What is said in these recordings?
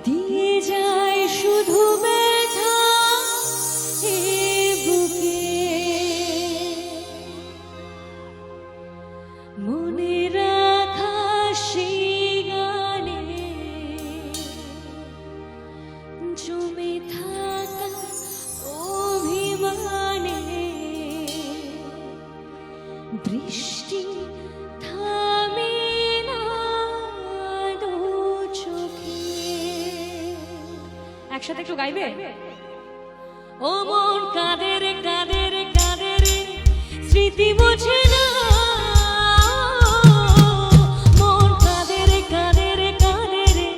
দিয়ে যায় শুধু ব্যথা এ বুকে, মনে রাখা সেই গানে জমে থাকা অভিমানে বৃষ্টি থামে না দু চোখে। একসাথে একটু গাইবে? ও মন কাঁদে রে কাঁদে রে কাঁদে রে, স্মৃতি বোঝে না। মন কাঁদে রে কাঁদে রে কাঁদে রে,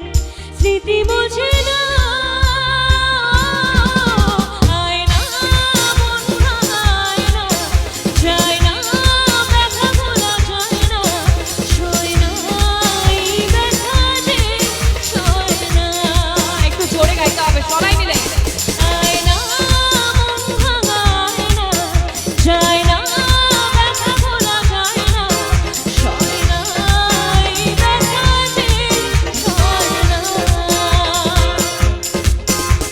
স্মৃতি বোঝে না। আয় না মন আয় না, যায় না ব্যথা ভোলা যায় না, সয় না এই ব্যথা যে সয় না। একটু জোরে গাইতে হবে সবাই মিলে। আয় না মন ভাঙায় না, যায় না ব্যথা ভোলা যায় না, সয় না এই ব্যথা যে সয় না।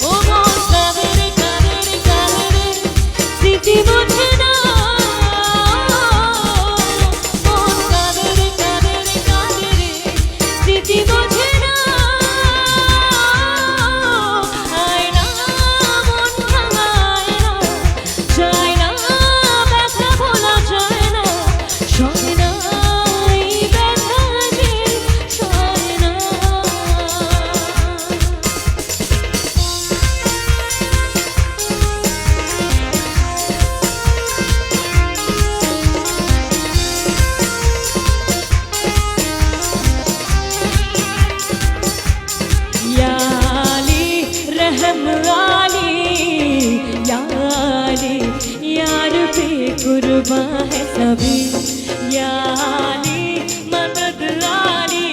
ও মন কাঁদে রে কাঁদে রে কাঁদে রে, স্মৃতি বোঝে না। মন কাঁদে রে কাঁদে রে কাঁদে রে, স্মৃতি বোঝে না। আয় না মন ভাঙায় না, যায় না ব্যথা ভোলা যায় না, সয় না এই ব্যথা যে সয় না। या अली रहम वाली, या अली यार पे कुर्बान है सभी, या अली मदद वाली,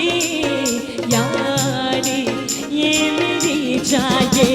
या अली ये मेरी चाहिए